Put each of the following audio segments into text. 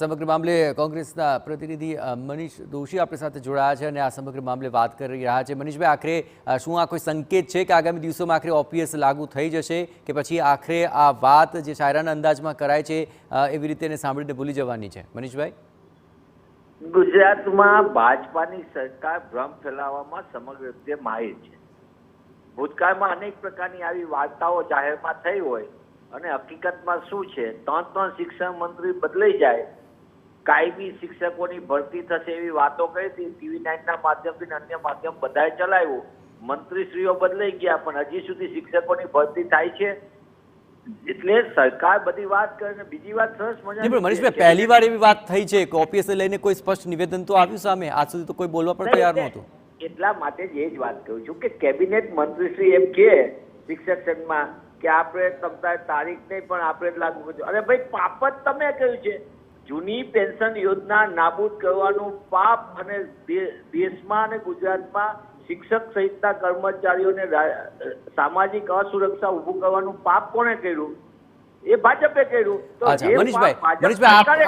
સમગ્ર મામલે કોંગ્રેસના પ્રતિનિધિ મનીષ દોશી આપણી સાથે જોડાયા છે અને આ સમગ્ર મામલે વાત કરી રહ્યા છે। મનીષભાઈ, આખરે શું આ કોઈ સંકેત છે કે આગામી દિવસોમાં આખરે ઓપીએસ લાગુ થઈ જશે કે પછી આખરે આ વાત જે શાયરાના અંદાજમાં કરાય છે એવી રીતે એને સાંભળીને ભૂલી જવાની છે? મનીષભાઈ, ગુજરાતમાં ભાજપાની સરકાર ભ્રમ ફેલાવવામાં સમગ્ર રીતે માહિર છે। ભૂતકાળમાં અનેક પ્રકારની આવી વાર્તાઓ જાહેરમાં થઈ હોય અને હકીકતમાં શું છે, ત્રણ શિક્ષણ મંત્રી બદલાઈ જાય, કાયમી શિક્ષકોની ભરતી થશે એવી વાતો કરી હતી। TV9ના માધ્યમથી અન્ય માધ્યમ બધાએ ચલાવ્યું, મંત્રીશ્રીઓ બદલાઈ ગયા પણ હજી સુધી શિક્ષકોની ભરતી થાય છે। એટલે સરકાર બધી વાત કરે ને બીજી વાત સરસ મજાની। મનીષભાઈ, પહેલી વાર એવી વાત થઈ છે કે ઓપીએસ લઈને કોઈ સ્પષ્ટ નિવેદન તો આવ્યું સામે, આજ સુધી તો કોઈ બોલવા પણ તૈયાર નહોતું। એટલા માટે જ એ જ વાત કરું છું કે કેબિનેટ મંત્રીશ્રી એમ કે શિક્ષક સંઘમાં કે આપણે તમારે તારીખ નહીં પણ આપણે જ લાગુ કરજો। અરે ભાઈ, પાપ જ તમે કર્યું છે। જૂની પેન્શન યોજના નાબૂદ કરવાનું પાપ અને દેશમાં અને ગુજરાતમાં શિક્ષક સહિતના કર્મચારીઓને સામાજિક અસુરક્ષા ઊભું કરવાનું પાપ કોણે કર્યું? એ ભાજપે કર્યું। મનીષભાઈ,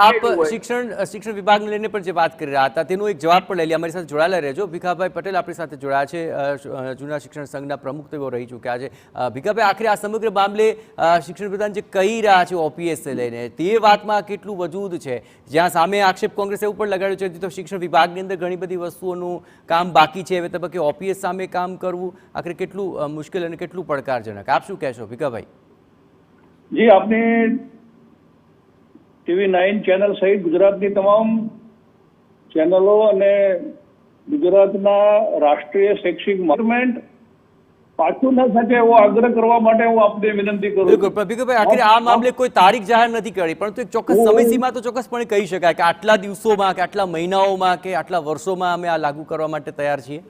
આપ શિક્ષણ વિભાગને લઈને પણ જે વાત કરી રહ્યા હતા તેનો એક જવાબ પણ લઈ લે। અમારી સાથે જોડાયેલા રહેજો। ભીખાભાઈ પટેલ આપણી સાથે જોડાયા છે, જૂના શિક્ષણ સંઘના પ્રમુખ તેઓ રહી ચૂક્યા છે। ભીખાભાઈ, આખરે આ સમગ્ર મામલે શિક્ષણ પ્રધાન જે કહી રહ્યા છે ઓપીએસ લઈને, તે વાતમાં કેટલું વજૂદ છે? જ્યાં સામે આક્ષેપ કોંગ્રેસે એવું પણ લગાડ્યો છે તો શિક્ષણ વિભાગની અંદર ઘણી બધી વસ્તુઓનું કામ બાકી છે, હવે તબક્કે ઓપીએસ સામે કામ કરવું આખરે કેટલું મુશ્કેલ અને કેટલું પડકારજનક? આપ શું કહેશો ભીખાભાઈ? जी, आपने TV9 ચેનલ સહિત ગુજરાતની તમામ ચેનલો અને ગુજરાતના રાષ્ટ્રીય શૈક્ષિક ગવર્મેન્ટ પાછું ન શકે એવો આગ્રહ કરવા માટે હું આપને વિનંતી કરું છું। ભીખાભાઈ, આખરે આ મામલે કોઈ તારીખ જાહેર નથી કરી, પરંતુ એક ચોક્કસ સમયસીમા તો ચોક્કસપણે કહી શકાય કે આટલા દિવસોમાં કે આટલા મહિનાઓમાં કે આટલા વર્ષોમાં અમે આ લાગુ કરવા માટે તૈયાર છીએ।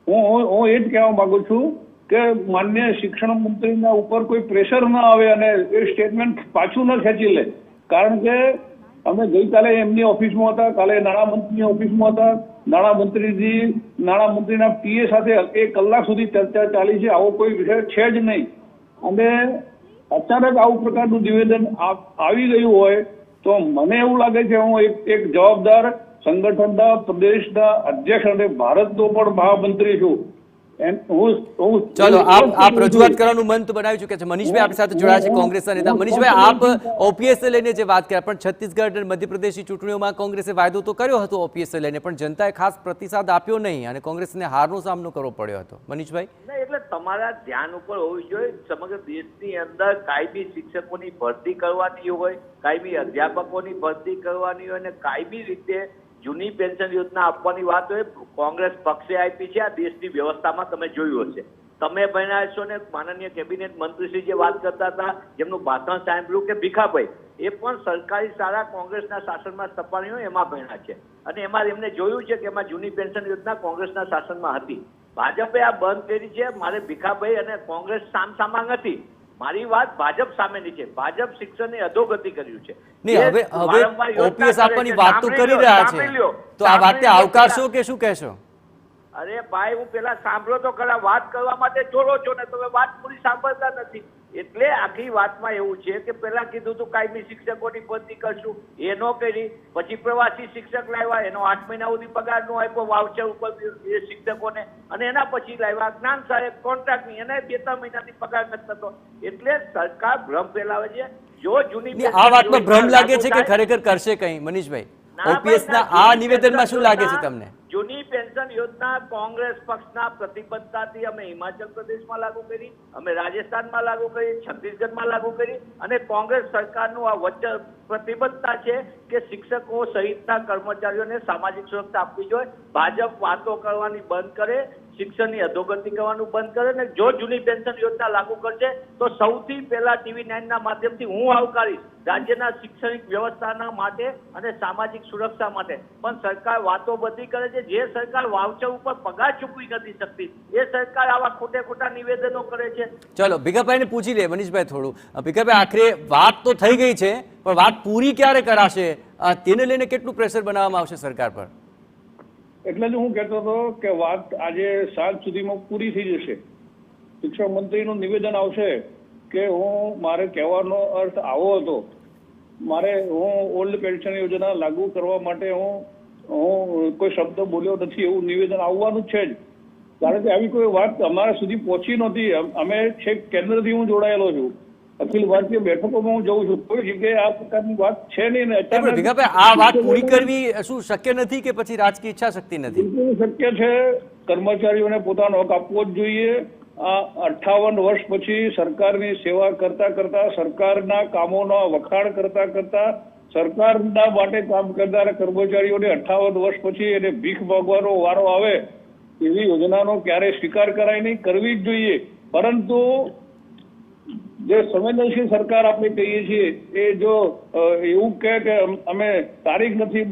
હું એ જ કહેવા માંગુ છું કે માન્ય શિક્ષણ મંત્રીના ઉપર કોઈ પ્રેશર ન આવે અને એ સ્ટેટમેન્ટ પાછું ન ખેંચી લે। કારણ કે અમે ગઈકાલે એમની ઓફિસમાં હતા, કાલે નાણામંત્રીની ઓફિસમાં હતા, નાણામંત્રીના પીએ સાથે 1 કલાક સુધી ચર્ચા ચાલી છે। આવો કોઈ વિષય છે જ નહીં અને અચાનક આવું પ્રકારનું નિવેદન આવી ગયું હોય તો મને એવું લાગે છે હું એક જવાબદાર સંગઠનના પ્રદેશના અધ્યક્ષ અને ભારતનો પણ મહામંત્રી છું। ચલો, આપ રજૂઆત કરવાનું મન તો બનાવી ચૂક્યા છે। મનીષભાઈ આપણી સાથે જોડાયા છે, કોંગ્રેસના નેતા। મનીષભાઈ, આપ ઓપીએસ લઈને જે વાત કર્યા, પણ છત્તીસગઢ અને મધ્યપ્રદેશની ચૂંટણીઓમાં કોંગ્રેસે વાયદો તો કર્યો હતો ઓપીએસ લઈને, પણ જનતાએ ખાસ પ્રતિસાદ આપ્યો નહીં અને કોંગ્રેસને હારનો સામનો કરવો પડ્યો હતો। મનીષભાઈ, એટલે તમારા ધ્યાન ઉપર હોવું જોઈએ, સમગ્ર દેશની અંદર કાયમી શિક્ષકોની ભરતી કરવાની હોય, કાયમી અધ્યાપકોની ભરતી કરવાની હોય અને કાયમી રીતે જૂની પેન્શન યોજના આપવાની વાત હોય, કોંગ્રેસ પક્ષે આપી છે। આ દેશની વ્યવસ્થામાં તમે જોયું હશે, તમે ભણ્યા છો ને માનનીય કેબિનેટ મંત્રીશ્રી જે વાત કરતા હતા, જેમનું ભાષણ સાંભળ્યું કે ભીખાભાઈ, એ પણ સરકારી શાળા કોંગ્રેસના શાસનમાં સ્થપાણી હોય એમાં ભણ્યા છે અને એમાં એમને જોયું છે કે એમાં જૂની પેન્શન યોજના કોંગ્રેસના શાસનમાં હતી। ભાજપે આ બંધ કરી છે। મારે ભીખાભાઈ અને કોંગ્રેસ સામસામા નથી, મારી વાત ભાજપ સામેની છે। ભાજપ શિક્ષણની અધોગતિ કર્યું છે। હવે ઓપીએસ આપવાની વાત તો કરી રહ્યા છે, તો આ વાતને આવકારશો કે શું કહેશો? અરે ભાઈ, હું પેલા સાંભળો તો ખરા, વાત કરવા માટે જોડો છો ને તમે વાત પૂરી સાંભળતા નથી। એટલે આખી વાતમાં એવું છે કે પેલા કીધું તું કાયમી શિક્ષકોની ભરતી કરશું, એ ન કરી, પછી પ્રવાસી શિક્ષક લાવ્યા, એનો 8 મહિના સુધી પગાર નો આપ્યો વાઉચર ઉપર એ શિક્ષકોને, અને એના પછી લાવ્યા જ્ઞાન સાહેબ કોન્ટ્રાક્ટની, એને 2-3 મહિનાથી પગાર નથી થતો। એટલે સરકાર ભ્રમ ફેલાવે છે। જો જૂની આ વાતમાં ભ્રમ લાગે છે કે ખરેખર કરશે કંઈ? મનીષભાઈ, ઓપીએસના આ નિવેદનમાં શું લાગે છે તમને? જૂની પેન્શન યોજના કોંગ્રેસ પક્ષના પ્રતિબદ્ધતાથી અમે હિમાચલ પ્રદેશમાં લાગુ કરી, અમે રાજસ્થાનમાં લાગુ કરી, છત્તીસગઢમાં લાગુ કરી અને કોંગ્રેસ સરકારનું આ વચ્ચે પ્રતિબદ્ધતા છે કે શિક્ષકો સહિતના કર્મચારીઓને સામાજિક સુરક્ષા આપવી જોઈએ। ભાજપ વાતો કરવાની બંધ કરે, શિક્ષણની અધોગતિ કરવાનું બંધ કરે ને જો જૂની પેન્શન યોજના લાગુ કરશે તો સૌથી પહેલા TV9ના માધ્યમથી હું આવકારીશ રાજ્યના શૈક્ષણિક વ્યવસ્થાના માટે અને સામાજિક સુરક્ષા માટે। પણ સરકાર વાતો બધી કરે છે। જે સરકાર વાઉચર ઉપર પગાર ચૂકવી નથી શકતી એ સરકાર આવા ખોટા નિવેદનો કરે છે। ચલો, ભીખાભાઈને પૂછી લે મનીષભાઈ થોડું। ભીખાભાઈ, આખરે વાત તો થઈ ગઈ છે, પણ વાત પૂરી ક્યારે કરાશે તેને લઈને કેટલું પ્રેશર બનાવવામાં આવશે સરકાર પર? એટલે જ હું કહેતો હતો કે વાત આજે સાંજ સુધીમાં પૂરી થઈ જશે। શિક્ષણ મંત્રીનું નિવેદન આવશે કે મારે કહેવાનો અર્થ આવો હતો હું ઓલ્ડ પેન્શન યોજના લાગુ કરવા માટે હું કોઈ શબ્દ બોલ્યો નથી એવું નિવેદન આવવાનું જ છે જ, કારણ કે આવી કોઈ વાત અમારા સુધી પહોંચી નહોતી. અમે છેક કેન્દ્રથી હું જોડાયેલો છું, અખિલ ભારતીય બેઠકોમાં હું જઉં છું, કોઈ જગ્યાએ આ પ્રકારની વાત છે નહીં. ને પણ ભીખાભાઈ આ વાત પૂરી કરવી શું શક્ય નથી કે પછી રાજકીય ઈચ્છા શક્તિ નથી? બિલકુલ શક્ય છે. કર્મચારીઓને પોતાનો હક આપવો જ જોઈએ. આ 58 વર્ષ પછી સરકારની સેવા કરતા કરતા, સરકારના કામોના વખાણ કરતા કરતા, સરકારના માટે કામ કરનારા કર્મચારીઓને 58 વર્ષ પછી એને ભીખ માંગવાનો વારો આવે એવી યોજનાનો ક્યારેય સ્વીકાર કરાય નહીં, કરવી જ જોઈએ. પરંતુ જે સંવેદનશીલ સરકાર આપણે કહીએ છીએ એ જો એવું કહે કે અમે તારીખ નથી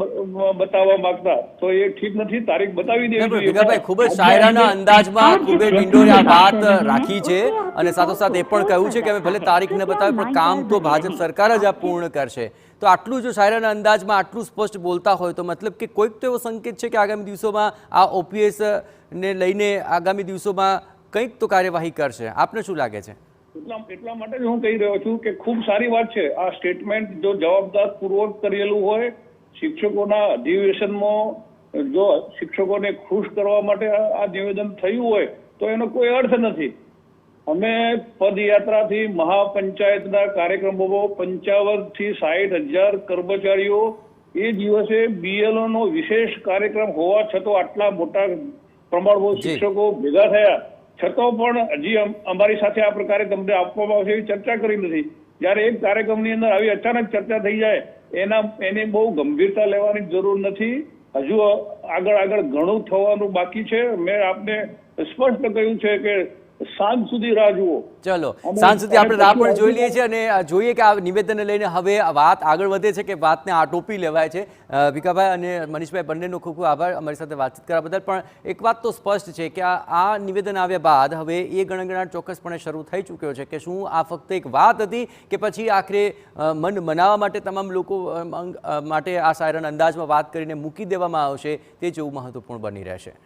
બતાવવા માંગતા તો એ ઠીક નથી. તારીખ બતાવી દેવી જોઈએ. ભીખાભાઈ ખૂબ જ શાયરાના અંદાજમાં ખૂબ જ ડિંડોરે આ વાત રાખી છે અને સાથોસાથ એ પણ કહ્યું છે કે અમે ભલે તારીખ ન બતાવે પણ કામ તો ભાજપ સરકાર જ આ પૂર્ણ કરશે. તો આટલું જો શાયરાના અંદાજમાં આટલું સ્પષ્ટ બોલતા હોય તો મતલબ કે કોઈક તો એવો સંકેત છે કે આગામી દિવસોમાં આ ઓપીએસ ને લઈને આગામી દિવસોમાં કંઈક તો કાર્યવાહી કરશે. આપને શું લાગે છે? એટલા માટે જ હું કહી રહ્યો છું કે ખૂબ સારી વાત છે આ સ્ટેટમેન્ટ જો જવાબદાર પૂર્વક કરેલું હોય. શિક્ષકોના અધિવેશનમાં જો શિક્ષકોને ખુશ કરવા માટે આ નિવેદન થયું હોય તો એનો કોઈ અર્થ નથી. અમે પદયાત્રાથી મહાપંચાયતના કાર્યક્રમોમાં 55 થી 60,000 કર્મચારીઓ એ દિવસે BLO નો વિશેષ કાર્યક્રમ હોવા છતાં આટલા મોટા પ્રમાણમાં શિક્ષકો ભેગા થયા છતાં પણ હજી અમારી સાથે આ પ્રકારે તમને આપવામાં આવશે એવી ચર્ચા કરી નથી. જ્યારે એક કાર્યક્રમની અંદર આવી અચાનક ચર્ચા થઈ જાય એની બહુ ગંભીરતા લેવાની જરૂર નથી. હજુ આગળ ઘણું થવાનું બાકી છે. મેં આપને સ્પષ્ટ કહ્યું છે કે સાંજ સુધી રાહ જુઓ. ચલો સાંજ સુધી આપણે રાહ પણ જોઈ લઈએ છીએ અને જોઈએ કે આ નિવેદનને લઈને હવે વાત આગળ વધે છે કે વાતને આટોપી લેવાય છે. ભીખાભાઈ અને મનીષભાઈ બંનેનો ખૂબ ખૂબ આભાર અમારી સાથે વાતચીત કરવા બદલ. પણ એક વાત તો સ્પષ્ટ છે કે આ નિવેદન આવ્યા બાદ હવે એ ગણગણાટ ચોક્કસપણે શરૂ થઈ ચૂક્યો છે કે શું આ ફક્ત એક વાત હતી કે પછી આખરે મન મનાવવા માટે તમામ લોકો માટે આ શાયરાના અંદાજમાં વાત કરીને મૂકી દેવામાં આવશે તે જેવું મહત્વપૂર્ણ બની રહેશે.